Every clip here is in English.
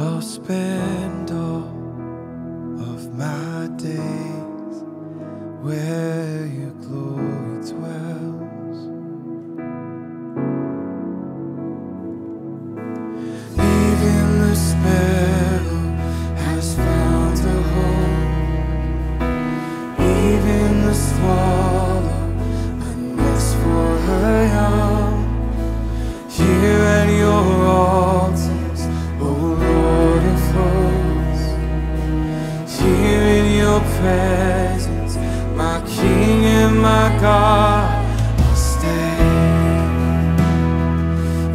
I'll spend all of my days where your glory dwells. Even the sparrow has found a home, even the swallow a nest for her young. Here at your altars, O Lord of hosts, here in your presence, my King and my God, I'll stay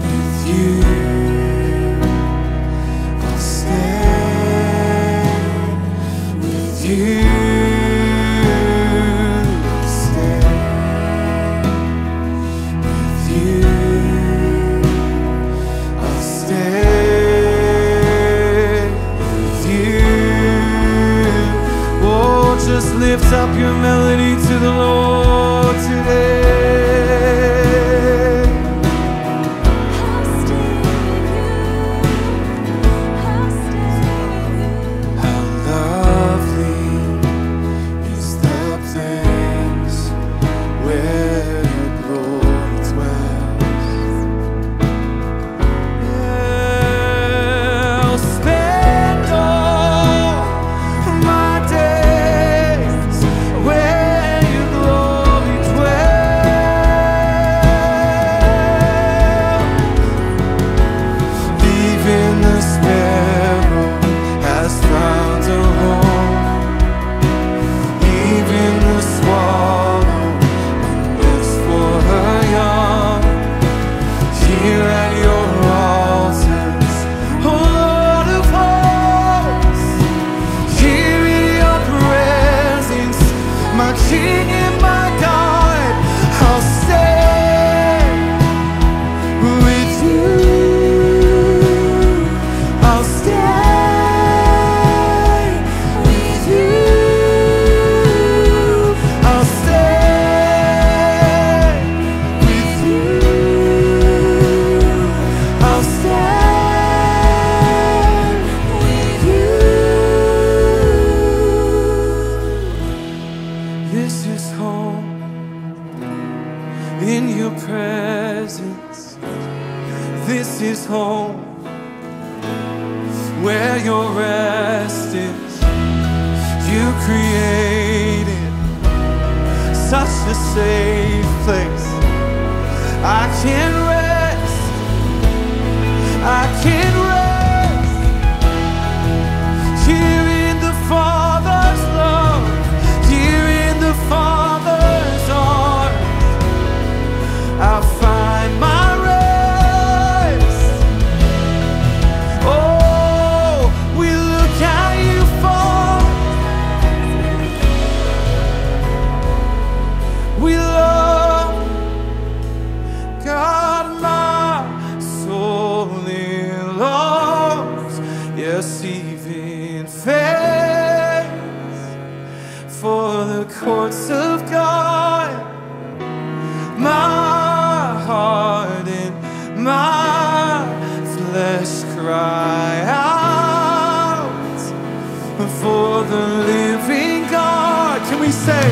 with you. I'll stay with you. I'll stay with you. I'll stay with you. Oh, just lift up your melody to the Lord today. How lovely is the place where your glory dwells. I'll spend all my days where your glory dwells. Even the sparrow has found a home, even the swallow a nest for her young. Here at your altars, O Lord of hosts, here in your presence, my King and my God, I'll stay with you. I'll stay with you. I'll stay with you. I'll stay with you. This is home in your presence. This is home where your rest is. You created such a safe place. I can rest. I can rest here in the Father's love, here in the Father's arms. I find my rest. Oh, we look at you fall. We love God, my soul in loves. Yes, even faith for the courts of God. My heart and my flesh cry out for the living God. Can we say?